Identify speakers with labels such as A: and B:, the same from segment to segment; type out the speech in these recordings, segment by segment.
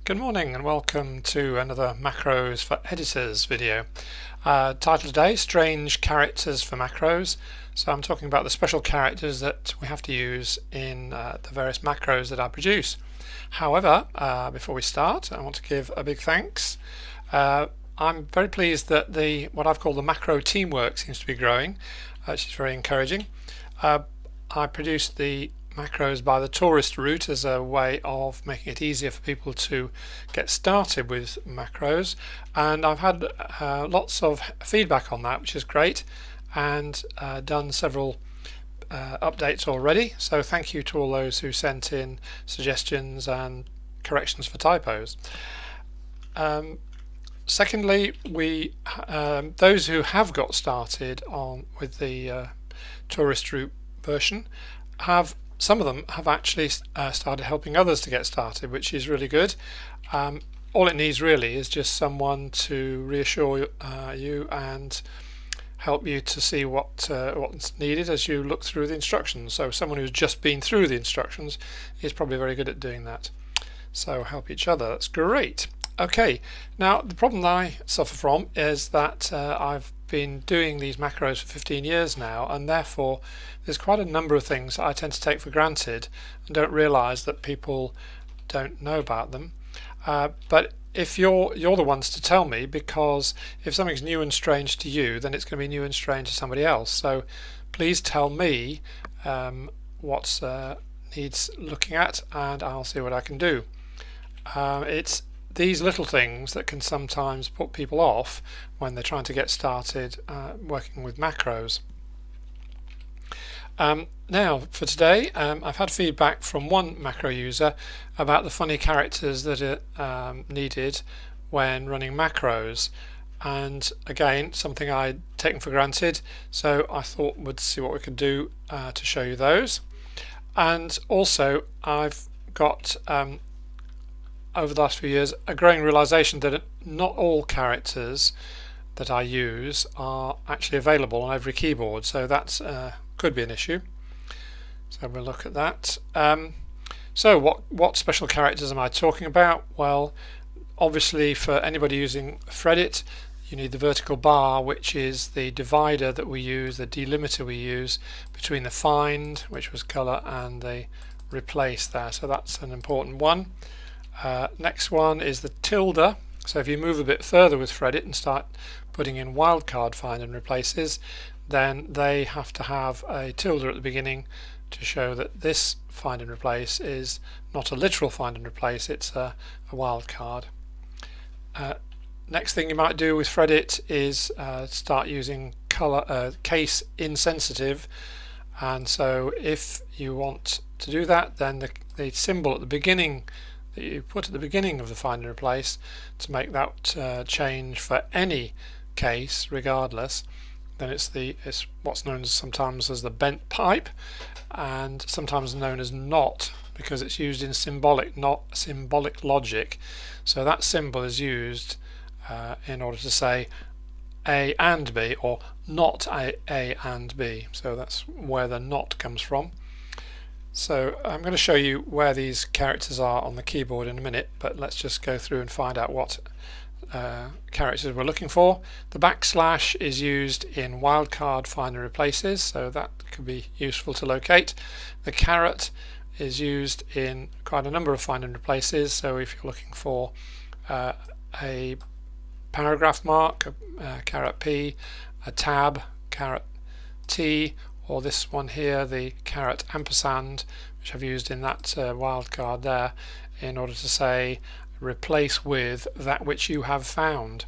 A: Good morning and welcome to another Macros for Editors video. Title today, Strange Characters for Macros. So I'm talking about the special characters that we have to use in the various macros that I produce. However, before we start, I want to give a big thanks. I'm very pleased that what I've called the macro teamwork seems to be growing, which is very encouraging. I produced the macros by the tourist route as a way of making it easier for people to get started with macros, and I've had lots of feedback on that, which is great, and done several updates already, so thank you to all those who sent in suggestions and corrections for typos. Secondly, those who have got started with the tourist route version some of them have actually started helping others to get started, which is really good. All it needs really is just someone to reassure you and help you to see what's needed as you look through the instructions. So someone who's just been through the instructions is probably very good at doing that. So help each other, that's great. Okay, now the problem that I suffer from is that I've been doing these macros for 15 years now, and therefore there's quite a number of things that I tend to take for granted and don't realize that people don't know about them. But if you're the ones to tell me, because if something's new and strange to you, then it's going to be new and strange to somebody else. So please tell me what needs looking at, and I'll see what I can do. It's these little things that can sometimes put people off when they're trying to get started working with macros. Now for today, I've had feedback from one macro user about the funny characters that are needed when running macros, and again something I'd taken for granted, so I thought we'd see what we could do to show you those. And also I've got over the last few years a growing realization that not all characters that I use are actually available on every keyboard, so that's could be an issue. So we'll look at that. So what special characters am I talking about? Well, obviously for anybody using Fredit, you need the vertical bar, which is the divider that we use, the delimiter we use between the find, which was color, and the replace there, so that's an important one. Next one is the tilde. So if you move a bit further with Fredit and start putting in wildcard find and replaces, then they have to have a tilde at the beginning to show that this find and replace is not a literal find and replace, it's a wildcard. Next thing you might do with Fredit is start using case insensitive, and so if you want to do that, then the symbol at the beginning that you put at the beginning of the find and replace to make that change for any case regardless, then it's what's known sometimes as the bent pipe, and sometimes known as not, because it's used in symbolic logic. So that symbol is used in order to say A and B, or not A and B. So that's where the not comes from. So I'm going to show you where these characters are on the keyboard in a minute, but let's just go through and find out what characters we're looking for. The backslash is used in wildcard find and replaces, so that could be useful to locate. The caret is used in quite a number of find and replaces, so if you're looking for a paragraph mark, caret P, a tab, caret T, or this one here, the caret ampersand, which I've used in that wildcard there, in order to say replace with that which you have found.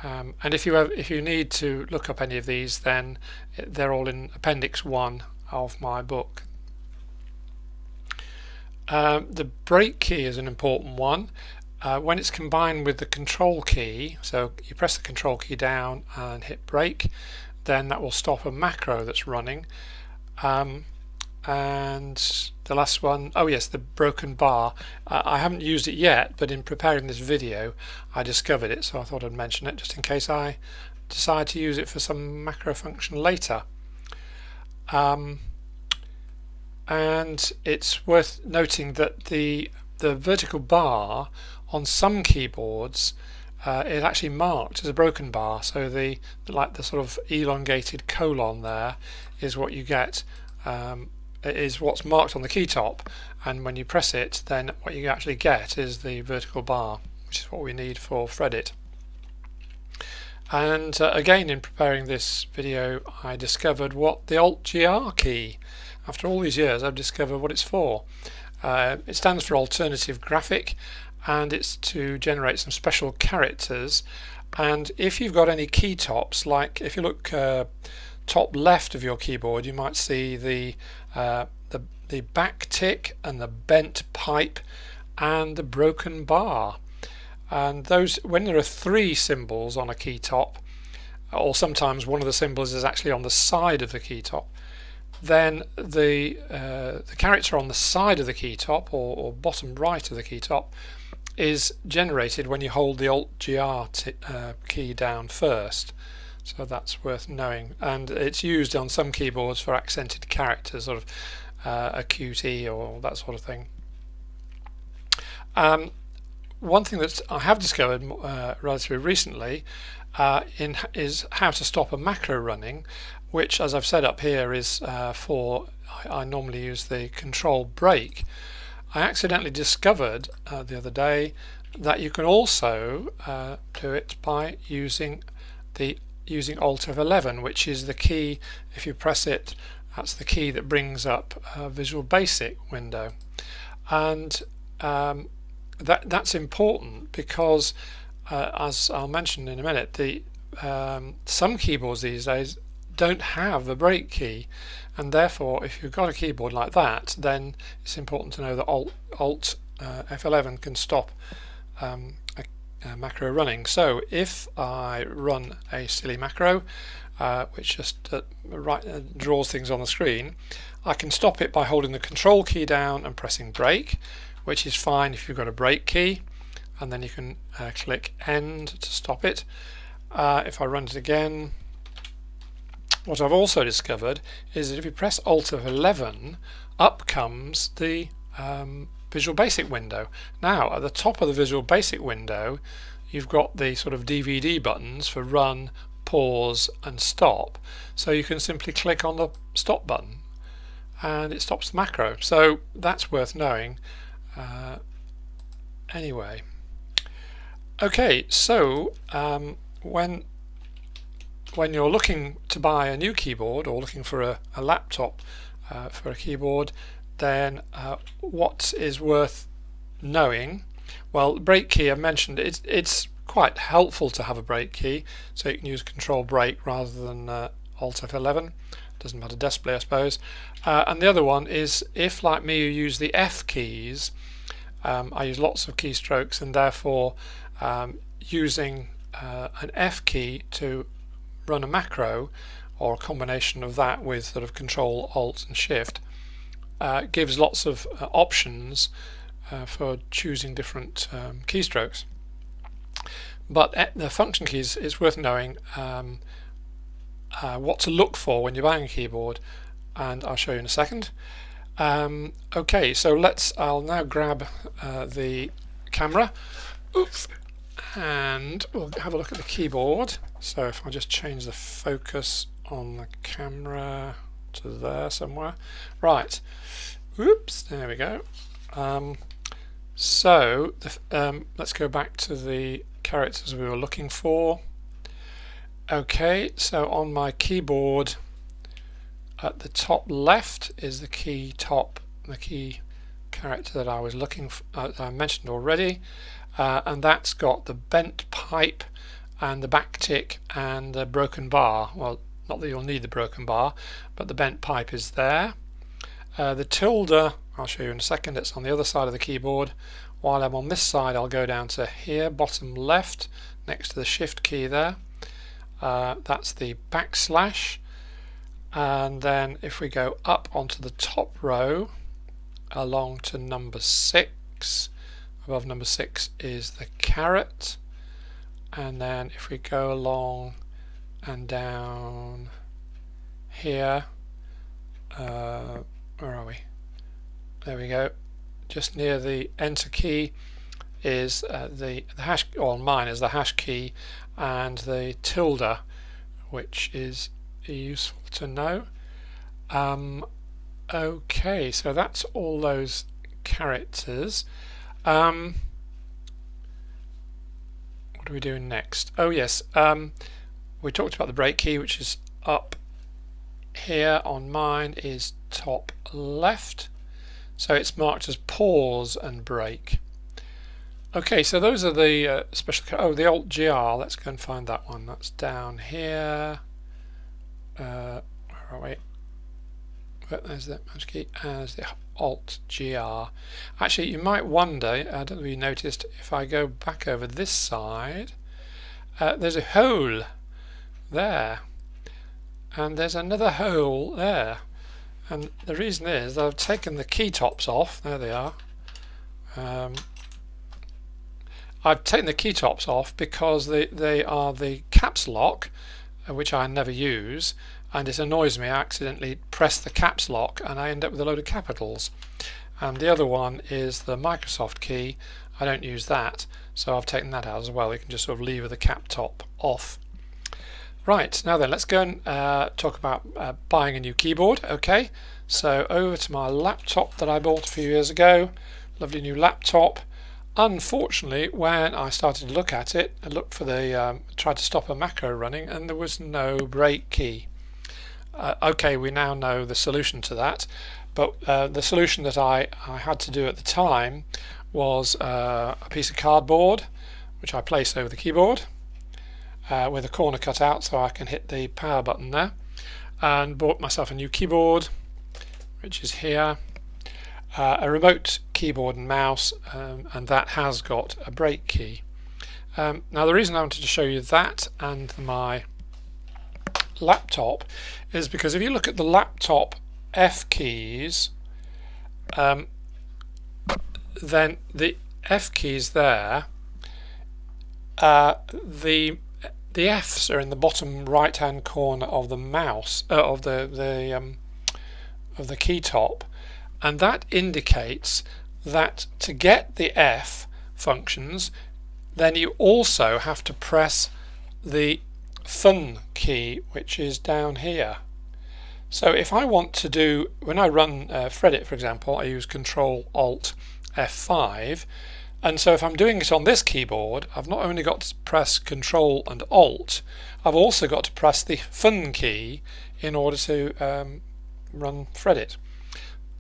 A: And if you need to look up any of these, then they're all in Appendix 1 of my book. The break key is an important one. When it's combined with the control key, so you press the control key down and hit break, then that will stop a macro that's running. And the last one, oh yes, the broken bar. I haven't used it yet, but in preparing this video I discovered it, so I thought I'd mention it just in case I decide to use it for some macro function later. And it's worth noting that the vertical bar on some keyboards it's actually marked as a broken bar, so the sort of elongated colon there is what you get, is what's marked on the key top, and when you press it then what you actually get is the vertical bar, which is what we need for Fredit. And again, in preparing this video, I discovered what the Altgr key, after all these years I've discovered what it's for. It stands for alternative graphic, and it's to generate some special characters. And if you've got any key tops, like if you look top left of your keyboard, you might see the back tick and the bent pipe and the broken bar. And those, when there are 3 symbols on a key top, or sometimes one of the symbols is actually on the side of the key top, then the character on the side of the key top, or bottom right of the key top, is generated when you hold the Alt-Gr key down first. So that's worth knowing, and it's used on some keyboards for accented characters, sort of a QT or that sort of thing. One thing that I have discovered relatively recently is how to stop a macro running, which, as I've said up here, is I normally use the control break. I accidentally discovered the other day that you can also do it by using Alt F11, which is the key. If you press it, that's the key that brings up a Visual Basic window, and that's important because, as I'll mention in a minute, some keyboards these days don't have a break key, and therefore if you've got a keyboard like that, then it's important to know that Alt F11 can stop a macro running. So if I run a silly macro which just draws things on the screen, I can stop it by holding the control key down and pressing break, which is fine if you've got a break key, and then you can click end to stop it. If I run it again, what I've also discovered is that if you press Alt F11, up comes the Visual Basic window. Now at the top of the Visual Basic window you've got the sort of DVD buttons for run, pause and stop, so you can simply click on the stop button and it stops the macro. So that's worth knowing. Anyway, okay, so when you're looking to buy a new keyboard or looking for a laptop for a keyboard, then what is worth knowing? Well, the break key I mentioned, it's quite helpful to have a break key, so you can use control break rather than Alt F11. Doesn't matter desperately, I suppose. And the other one is, if like me you use the F keys, I use lots of keystrokes, and therefore using an F key to run a macro, or a combination of that with sort of Control, Alt and Shift, gives lots of options for choosing different keystrokes. But the function keys, is worth knowing what to look for when you're buying a keyboard, and I'll show you in a second. Okay, so I'll now grab the camera. Oops. And we'll have a look at the keyboard. So if I just change the focus on the camera to there somewhere. Right. Oops, there we go. So let's go back to the characters we were looking for. Okay, so on my keyboard at the top left is the key character that I was looking for, that I mentioned already, and that's got the bent pipe and the back tick and the broken bar. Well, not that you'll need the broken bar, but the bent pipe is there. The tilde, I'll show you in a second, it's on the other side of the keyboard. While I'm on this side, I'll go down to here, bottom left, next to the shift key there. That's the backslash, and then if we go up onto the top row along to number 6, above number 6 is the caret, and then if we go along and down here, where are we? There we go, just near the enter key is the hash, or mine is the hash key, and the tilde, which is useful to know. Okay, so that's all those characters. What are we doing next? Oh yes, we talked about the break key, which is up here. On mine is top left, so it's marked as pause and break. Okay, so those are the special. The Altgr. Let's go and find that one. That's down here. Where are we? There's the mouse key, and there's the Altgr. Actually, you might wonder, I don't know if you noticed, if I go back over this side, there's a hole there, and there's another hole there. And the reason is I've taken the key tops off. There they are. I've taken the key tops off because they are the caps lock, which I never use, and it annoys me. I accidentally press the caps lock and I end up with a load of capitals. And the other one is the Microsoft key. I don't use that, so I've taken that out as well. You can just sort of leave the cap top off. Right, now then, let's go and talk about buying a new keyboard. Okay, so over to my laptop that I bought a few years ago. Lovely new laptop. Unfortunately, when I started to look at it, I looked for tried to stop a macro running, and there was no break key. Okay, we now know the solution to that, but the solution that I had to do at the time was a piece of cardboard, which I placed over the keyboard with a corner cut out so I can hit the power button there, and bought myself a new keyboard, which is here. A remote keyboard and mouse, and that has got a break key. Now the reason I wanted to show you that and my laptop is because if you look at the laptop F keys, then the F keys there, the Fs are in the bottom right hand corner of the mouse of the key top. And that indicates that to get the F functions, then you also have to press the Fun key, which is down here. So if I want to do, when I run Fredit, for example, I use Control Alt F5, and so if I'm doing it on this keyboard, I've not only got to press Control and Alt, I've also got to press the Fun key in order to run Fredit.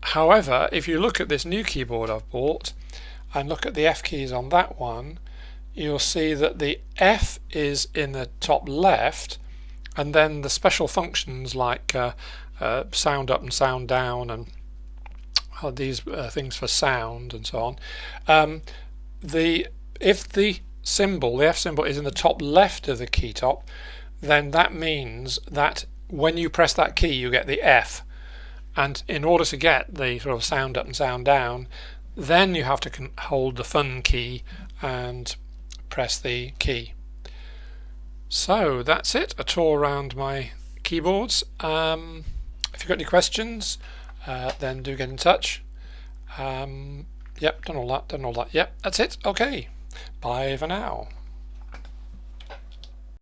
A: However, if you look at this new keyboard I've bought and look at the F keys on that one, you'll see that the F is in the top left, and then the special functions like sound up and sound down, and these things for sound and so on. If the symbol, the F symbol, is in the top left of the key top, then that means that when you press that key you get the F. And in order to get the sort of sound up and sound down, then you have to hold the Fun key and press the key. So that's it, a tour around my keyboards. If you've got any questions, then do get in touch. Yep, done all that. Yep, that's it. Okay, bye for now.